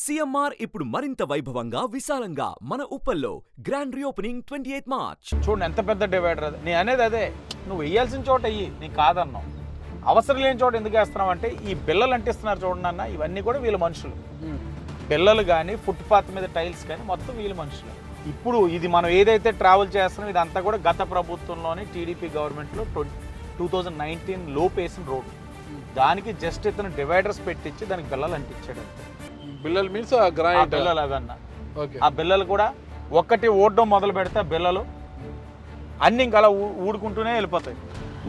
CMR ఇప్పుడు మరింత వైభవంగా విశాలంగా మన ఉప్పల్లో గ్రాండ్ రీఓపెనింగ్ 28 మార్చ్. చూడండి ఎంత పెద్ద డివైడర్ అది. నేను అనేది అదే, నువ్వు వేయాల్సిన చోట వెయ్యి, నీకు కాదన్నావు. అవసరం లేని చోట ఎందుకు వేస్తున్నావు అంటే ఈ బిల్లలు అంటిస్తున్నారు చూడండి అన్న, ఇవన్నీ కూడా వీళ్ళ మనుషులు. బిల్లలు కానీ ఫుట్పాత్ మీద టైల్స్ కానీ మొత్తం వీళ్ళ మనుషులు. ఇప్పుడు ఇది మనం ఏదైతే ట్రావెల్ చేస్తున్నాం ఇదంతా కూడా గత ప్రభుత్వంలోని టీడీపీ గవర్నమెంట్లో 2019 లోపు వేసిన రోడ్డు. దానికి జస్ట్ ఇతను డివైడర్స్ పెట్టించి దానికి బిల్లలు అంటించాడు. బిల్లలు మీన్స్ బిల్లలు అవన్న ఆ బిల్లలు కూడా ఒక్కటి ఓడడం మొదలు పెడితే బిల్లలు అన్ని ఇంకా అలా ఊడుకుంటూనే వెళ్ళిపోతాయి.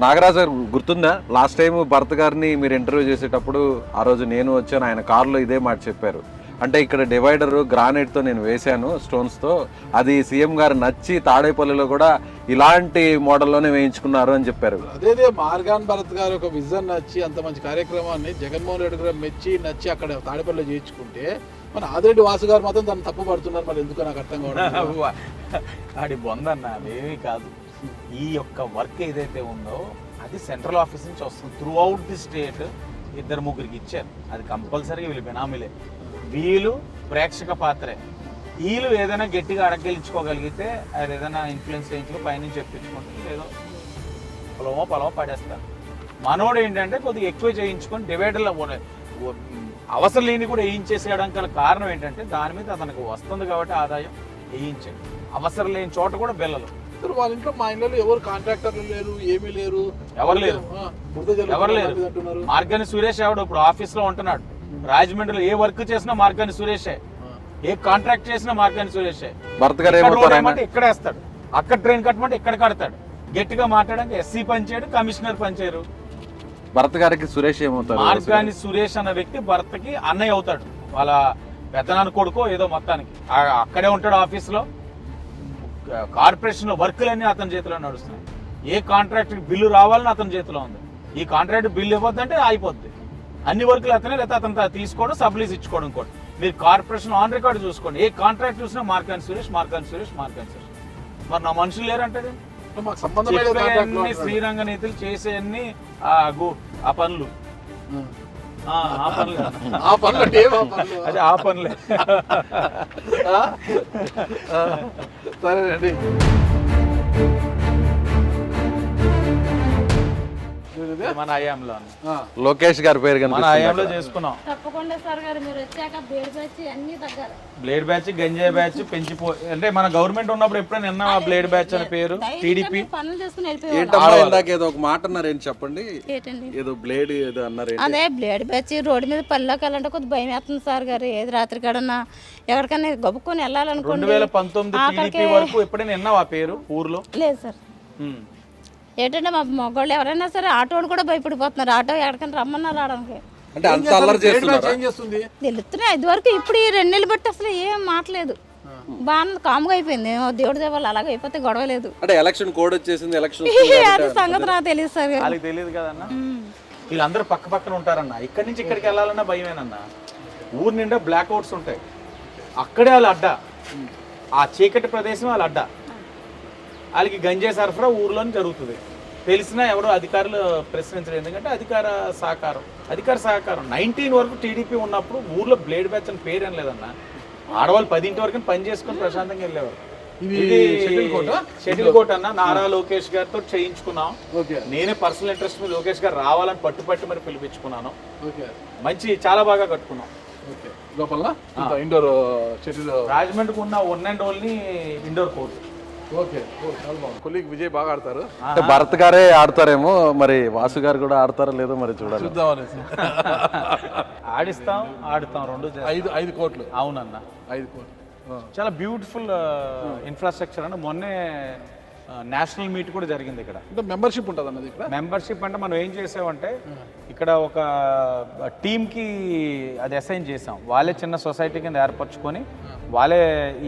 నాగరాజు గారు గుర్తుందా, లాస్ట్ టైం భరత్ గారిని మీరు ఇంటర్వ్యూ చేసేటప్పుడు ఆ రోజు నేను వచ్చాను, ఆయన కారులో ఇదే మాట చెప్పారు. అంటే ఇక్కడ డివైడర్ గ్రానైట్తో నేను వేశాను స్టోన్స్తో, అది సీఎం గారు నచ్చి తాడేపల్లిలో కూడా ఇలాంటి మోడల్లోనే వేయించుకున్నారు అని చెప్పారు. అదే మార్గాన్ భరత్ గారు ఒక విజన్ నచ్చి అంత మంచి కార్యక్రమాన్ని జగన్మోహన్ రెడ్డి గారు మెచ్చి నచ్చి అక్కడ తాడేపల్లిలో చేయించుకుంటే మన ఆదిరెడ్డి వాసు గారు మాత్రం దాన్ని తప్పు పడుతున్నారు. మరి ఎందుకో నాకు అర్థం కావడం. ఆడి బొందన్న అదేమీ కాదు. ఈ యొక్క వర్క్ ఏదైతే ఉందో అది సెంట్రల్ ఆఫీస్ నుంచి వస్తుంది. త్రూ అవుట్ ది స్టేట్ ఇద్దరు ముగ్గురికి ఇచ్చారు. అది కంపల్సరీగా వీళ్ళు బినామీలే, వీళ్ళు ప్రేక్షక పాత్రే. వీళ్ళు ఏదైనా గట్టిగా అడగలించుకోగలిగితే అది ఏదైనా ఇన్ఫ్లుయెన్స్ చేయించుకో పైనుంచి చెప్పించుకుంటే ఏదో పొలమో పడేస్తారు. మనోడు ఏంటంటే కొద్దిగా ఎక్కువ చేయించుకొని డివైడర్లో అవసరం లేని కూడా వేయించేసేయడానికి గల కారణం ఏంటంటే దాని మీద అతనికి వస్తుంది కాబట్టి ఆదాయం వేయించండి. అవసరం లేని చోట కూడా బిల్లలు. వాళ్ళ ఇంట్లో మా ఇంట్లో ఎవరు కాంట్రాక్టర్లు లేరు, ఏమీ లేరు, ఎవరు లేరు. మార్గాని సురేష్ ఎవడు ఇప్పుడు ఆఫీస్ లో ఉంటున్నాడు. రాజమండ్రిలో ఏ వర్క్ చేసినా మార్గాని సురేషే, ఏ కాంట్రాక్ట్ చేసినా మార్గాని సురేషే. భరత్ గారు ఇక్కడ వేస్తాడు, అక్కడ ట్రైన్ కట్టమంటే ఇక్కడ కడతాడు. గట్టిగా మాట్లాడడానికి ఎస్సీ పనిచేయడు, కమిషనర్ పనిచేయరు. భరత్ గారికి సురేష్ ఏమవుతారు? మార్గాని సురేష్ అన్న వ్యక్తి భరత్కి అన్నయ్య అవుతాడు. వాళ్ళ పెద్దనాన్న కొడుకో ఏదో మొత్తానికి అక్కడే ఉంటాడు ఆఫీస్ లో. కార్పొరేషన్ లో వర్కులన్నీ అతని చేతిలో నడుస్తున్నాయి. ఏ కాంట్రాక్ట్ బిల్లు రావాలని అతని చేతిలో ఉంది. ఈ కాంట్రాక్ట్ బిల్లు ఇవ్వద్దంటే అయిపోద్ది. అన్ని వర్కులు అతనే, లేకపోతే అతను తీసుకోవడం, సబ్లీస్ ఇచ్చుకోవడం కూడా. మీరు కార్పొరేషన్ ఆన్ రికార్డు చూసుకోండి, ఏ కాంట్రాక్ట్ చూసినా మార్గాని సురేష్. మరి నా మనుషులు లేరంటే శ్రీరంగ నీతులు చేసే అన్ని ఆ పనులు అదే ఆ పనులే. సరేనండి. మన హయాంలో లోకేష్ గారి పేరు మన హయాంలో చేసుకున్నాం. తప్పకుండా సార్ గారు మీరు వచ్చాక బ్లేడ్ బ్యాచ్ అన్ని తగ్గాలి. బ్లేడ్ బ్యాచ్, గంజాయి బ్యాచ్ పెంచిపో అంటే మన గవర్నమెంట్ ఉన్నప్పుడు ఎప్పుడైనా విన్నాం ఆ బ్లేడ్ బ్యాచ్ అనే పేరు? టీడీపీ పనులు చేసుకుని వెళ్ళిపోయారు. ఇందాక ఏదో ఒక మాట అన్నారు, ఏంటి చెప్పండి? ఏదో బ్లేడ్ ఏదో అన్నారు. అదే బ్లేడ్ బ్యాచ్ రోడ్డు మీద పనిలోకి వెళ్ళాలంటే కొద్దిగా భయం వేస్తుంది సార్ గారు. ఏది రాత్రి కాడన్నా ఎవరికైనా గొప్పకొని వెళ్ళాలనుకోండి. 2019 టీడీపీ వరకు ఎప్పుడైనా విన్నావు ఆ పేరు ఊర్లో? లేదు సార్. ఏంటంటే మా మగవాళ్ళు ఎవరైనా సరే ఆటోడు కూడా భయపడిపోతున్నారు. ఆటో ఎక్కడికైనా రమ్మన్నారు రావడానికి. తెలుస్తున్నాయి ఇది వరకు. ఇప్పుడు ఈ 2 నెలలు బట్టి అసలు ఏం మాట్లేదు. బాగా కాముగా అయిపోయింది. దేవుడి దేవాళ్ళు అలాగే అయిపోతే గొడవ లేదు. ఎలక్షన్ కోడ్ వచ్చేసింది. అది సంగతి నాకు తెలియదు సార్. వాళ్ళకి తెలియదు కదన్నా. వీళ్ళందరూ పక్క పక్కన ఉంటారన్న. ఇక్కడి నుంచి ఇక్కడికి వెళ్ళాలన్నా భయమేనన్నా. ఊరు నిండా బ్లాక్ అవుట్స్ ఉంటాయి. అక్కడే వాళ్ళ అడ్డా, ఆ చీకటి ప్రదేశం వాళ్ళ అడ్డా. వాళ్ళకి గంజాయి సరఫరా ఊర్లోనే జరుగుతుంది. తెలిసినా ఎవరో అధికారులు ప్రశ్నించలేదు. ఎందుకంటే అధికార సహకారం 19 వరకు టీడీపీ ఉన్నప్పుడు ఊర్లో బ్లేడ్ బ్యాచ్ అని పేరు ఏం లేదన్నా. ఆడవాళ్ళు 10 వరకు పని చేసుకుని ప్రశాంతంగా వెళ్ళేవారు. ఇది షటిల్ కోట్ అన్న. నారా లోకేష్ గారితో చేయించుకున్నాం. నేనే పర్సనల్ ఇంట్రెస్ట్ మీద లోకేష్ గారు రావాలని పట్టుపట్టి మరి పిలిపించుకున్నాను. మంచి చాలా బాగా కట్టుకున్నాం. రాజమండ్రికి ఉన్న one and only indoor court. Vijay బాగా ఆడతారు. భరత్ గారే ఆడతారేమో, మరి వాసు గారు కూడా ఆడతారో లేదో మరి చూడాలి. ఆడుతాం 5 కోట్లు. అవునన్నా 5 కోట్లు. చాలా బ్యూటిఫుల్ ఇన్ఫ్రాస్ట్రక్చర్ అంటే మొన్నే నేషనల్ మీట్ కూడా జరిగింది ఇక్కడ. మెంబర్షిప్ ఉంటుంది అన్నది. ఇక్కడ మెంబర్షిప్ అంటే మనం ఏం చేసామంటే ఇక్కడ ఒక టీమ్కి అది అసైన్ చేసాం. వాళ్ళే చిన్న సొసైటీ కింద ఏర్పరచుకొని వాళ్ళే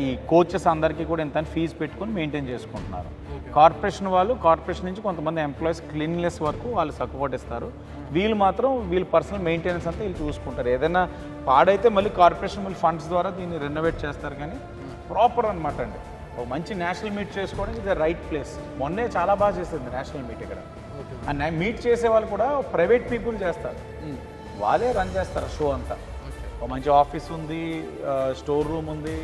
ఈ కోచెస్ అందరికీ కూడా ఎంత ఫీజు పెట్టుకొని మెయింటైన్ చేసుకుంటున్నారు. కార్పొరేషన్ నుంచి కొంతమంది ఎంప్లాయీస్ క్లీన్లెస్ వరకు వాళ్ళు సపోర్ట్ ఇస్తారు. వీళ్ళు మాత్రం వీళ్ళ పర్సనల్ మెయింటెనెన్స్ అంతా వీళ్ళు చూసుకుంటారు. ఏదైనా పాడైతే మళ్ళీ కార్పొరేషన్ మళ్ళీ ఫండ్స్ ద్వారా దీన్ని రెనోవేట్ చేస్తారు. కానీ ప్రాపర్ అనమాట అండి. ఒక మంచి నేషనల్ మీట్ చేసుకోవడానికి ఇది రైట్ ప్లేస్. మొన్నే చాలా బాగా చేస్తుంది నేషనల్ మీట్ ఇక్కడ. మీట్ చేసే వాళ్ళు కూడా ప్రైవేట్ పీపుల్ చేస్తారు. వాళ్ళే రన్ చేస్తారు షో అంతా. ఒక మంచి ఆఫీస్ ఉంది, స్టోర్ రూమ్ ఉంది,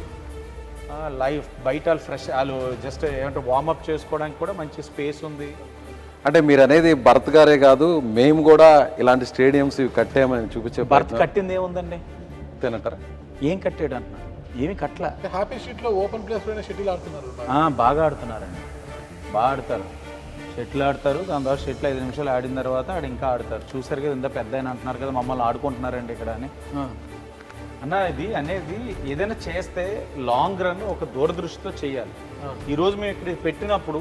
లైఫ్ బయట ఫ్రెష్ వాళ్ళు జస్ట్ ఏమంటే వార్మప్ చేసుకోవడానికి కూడా మంచి స్పేస్ ఉంది. అంటే మీరు అనేది భరత్ గారే కాదు, మేము కూడా ఇలాంటి స్టేడియంస్ కట్టామని చూపించే భర్త్ కట్టింది ఏముందండి? తినంటారా? ఏం కట్టాడు అన్న? ఏమి కట్టలా. హ్యాపీ స్ట్రీట్ లో ఓపెన్ ప్లేస్ లోనే షటిల్ ఆడుతున్నారు. బాగా ఆడుతున్నారండి, బాగా ఆడతారు. షటిల్ ఆడతారు, దాని తర్వాత షటిల్ 5 నిమిషాలు ఆడిన తర్వాత ఆడు ఇంకా ఆడతారు. చూసారు కదా, ఇంత పెద్ద అయినా అంటున్నారు కదా మమ్మల్ని ఆడుకుంటున్నారండి ఇక్కడ అని. అన్న ఇది అనేది ఏదైనా చేస్తే లాంగ్ రన్ ఒక దూరదృష్టితో చేయాలి. ఈరోజు మేము ఇక్కడ పెట్టినప్పుడు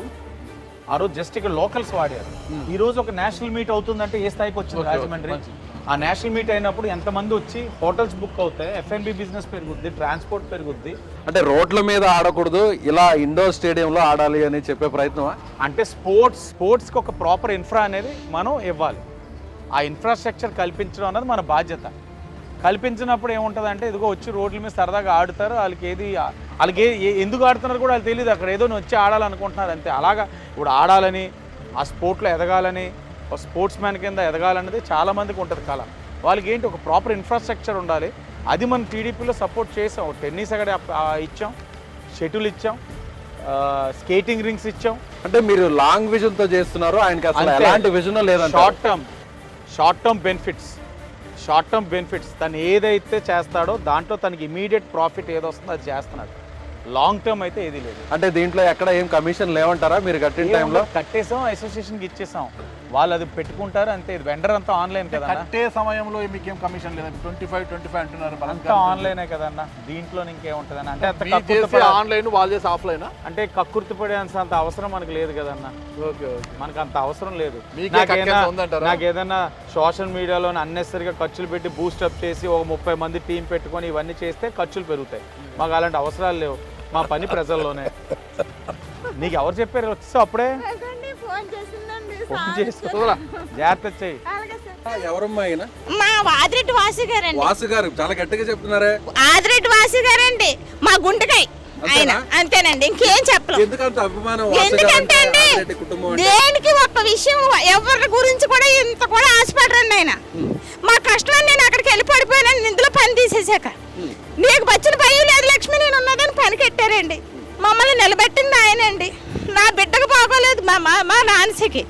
ఆ రోజు జస్ట్ ఇక్కడ లోకల్స్ వాడారు. ఈ రోజు ఒక నేషనల్ మీట్ అవుతుందంటే ఏ స్థాయికి వచ్చింది రాజమండ్రి. ఆ నేషనల్ మీట్ అయినప్పుడు ఎంతమంది వచ్చి హోటల్స్ బుక్ అవుతాయి, F&B బిజినెస్ పెరుగుద్ది, ట్రాన్స్పోర్ట్ పెరుగుద్ది. అంటే రోడ్ల మీద ఆడకూడదు, ఇలా ఇండోర్ స్టేడియంలో ఆడాలి అని చెప్పే ప్రయత్నమా? అంటే స్పోర్ట్స్కి ఒక ప్రాపర్ ఇన్ఫ్రా అనేది మనం ఇవ్వాలి. ఆ ఇన్ఫ్రాస్ట్రక్చర్ కల్పించడం అన్నది మన బాధ్యత. కల్పించినప్పుడు ఏముంటుంది అంటే ఇదిగో వచ్చి రోడ్ల మీద సరదాగా ఆడుతారు. వాళ్ళకి ఎందుకు ఆడుతున్నారు కూడా వాళ్ళకి తెలియదు. అక్కడ ఏదో వచ్చి ఆడాలనుకుంటున్నారు అంతే. అలాగా ఇప్పుడు ఆడాలని, ఆ స్పోర్ట్లో ఎదగాలని, ఒక స్పోర్ట్స్ మ్యాన్ కింద ఎదగాలన్నది చాలామందికి ఉంటుంది కళ. వాళ్ళకి ఏంటి ఒక ప్రాపర్ ఇన్ఫ్రాస్ట్రక్చర్ ఉండాలి. అది మనం టీడీపీలో సపోర్ట్ చేసాం. టెన్నిస్ అక్కడ ఇచ్చాం, షటిల్ ఇచ్చాం, స్కేటింగ్ రింగ్స్ ఇచ్చాం. అంటే మీరు లాంగ్ విజన్ తో చేస్తున్నారు, ఆయనకి అసలు ఎలాంటి విజన్ లేదంటే షార్ట్ టర్మ్ బెనిఫిట్స్ తను ఏదైతే చేస్తాడో దాంట్లో తనకి ఇమీడియట్ ప్రాఫిట్ ఏదొస్తుందో అది చేస్తున్నాడు. లాంగ్ టర్మ్ అయితే ఏది లేదు. అంటే దీంట్లో ఎక్కడ ఏం కమిషన్ లేవంటారా? మీరు కట్టిన టైంలో కట్టేసాం, అసోసియేషన్కి ఇచ్చేసాం, వాళ్ళు అది పెట్టుకుంటారు అంతే. వెండర్ అంతా ఆన్లైన్ కదా, కట్టే సమయంలో మీకేం కమిషన్ లేదా? 25 అంటున్నారు, అంతా ఆన్లైనే కదన్న. దీంట్లో ఇంకేముంటుందని అంటే ఆన్లైన్, వాళ్ళు చేసి ఆఫ్లైన్. అంటే కక్కుర్తి పడేంత అవసరం మనకు లేదు కదన్న. ఓకే, మనకు అంత అవసరం లేదు. ఉందంటారా? నాకు ఏదైనా సోషల్ మీడియాలో అన్నెసరిగా ఖర్చులు పెట్టి బూస్టప్ చేసి ఒక 30 మంది టీం పెట్టుకొని ఇవన్నీ చేస్తే ఖర్చులు పెరుగుతాయి. మాకు అలాంటి అవసరాలు లేవు. మా పని ప్రజల్లోనే. నీకు ఎవరు చెప్పారు? వచ్చేసావు అప్పుడే, ఫోన్ చేసి జాగ్రత్త చెయ్యి. ఎవరమ్మా ఆయన? మా ఆదిరెడ్డి వాసు గారండి. వాసు గారు చాలా గట్టిగా చెప్తున్నారే. ఆదిరెడ్డి వాసు గారండి మా గుండెకాయ ఆయన, అంతేనండి, ఇంకేం చెప్పలేదు. ఎందుకంత అభిమానం? ఎందుకంటే అండి దేనికి ఒక్క విషయం ఎవరి గురించి కూడా ఇంత కూడా ఆశపడరండి ఆయన. మా కష్టాన్ని నేను అక్కడికి వెళ్ళి పడిపోయాను ఇందులో పని తీసేసాక. నీకు వచ్చిన భయం లేదు లక్ష్మి, నేను ఉన్నదని పని కట్టారండి. మమ్మల్ని నిలబెట్టింది ఆయనండి. నా బిడ్డకు బాగోలేదు మా నాన్నకి,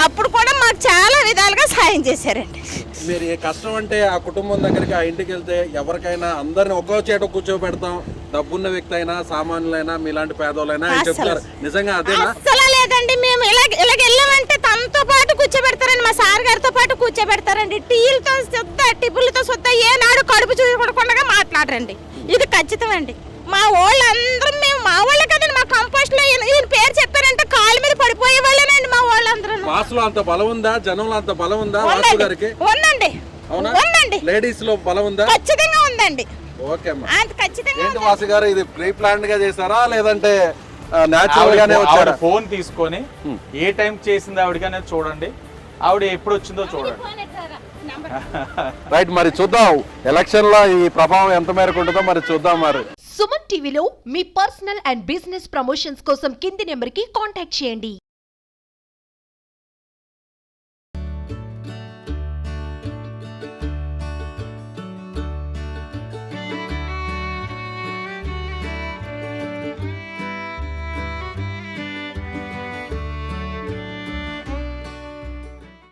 అప్పుడు కూడా మాకు చాలా విధాలుగా సాయం చేశారండి. మీరు ఏ కష్టం అంటే ఆ కుటుంబం దగ్గరికి, ఆ ఇంటికి వెళ్తే ఎవరికైనా అందరిని ఒక్కో చేట కూర్చోబెడతాం. డబ్బున్న వ్యక్తి అయినా, సామాన్యులైనా, మీలాంటి పేదోళ్ళైనా చెప్తారు. నిజంగా అదేనా? అసలు లేదండి. మేము ఇలాగ వెళ్ళామంటే తనతో పాటు కూర్చోబెడతారండి, మా సార్ గారితో పాటు కూర్చోబెడతారండి. టీలతో సుద్దా, టిప్పులతో సుద్దా ఏనాడు కడుపు చూడకుండా మాట్లాడరండి. ఇది ఖచ్చితం అండి. మా వాళ్ళందరూ మేము మా వాళ్ళే కదండి. మా కంపోస్ట్ లో ఈయన పేరు చెప్పారంటే కాళ్ళ మీద పడిపోయే వాళ్ళేనండి మా వాళ్ళందరూ. వాసులో అంత బలం ఉందా? జనంలో అంత బలం ఉందా? వాసు గారికి ఉందండి, ఉందండి. లేడీస్ లో బలం ఉందా? ఖచ్చితంగా ఉందండి. ఓకే అమ్మా. ఖచ్చితంగా. ఏంటి వాసు గారు, ఇది ప్రీ ప్లాన్ గా చేశారా లేదంటే నేచురల్ గానే వచ్చారా? ఫోన్ తీసుకొని ఏ టైం చేసింది ఆవిడగానే చూడండి, ఆవిడ ఎప్పుడు వచ్చిందో చూడండి. రైట్, మరి చూద్దాం ఎలక్షన్ లో ఈ ప్రభావం ఎంత మేరకు ఉంటుందో మరి చూద్దాం. మరి సుమన్ టీవీలో మీ పర్సనల్ అండ్ బిజినెస్ ప్రమోషన్స్ కోసం కింది నెంబర్ కి కాంటాక్ట్ చేయండి.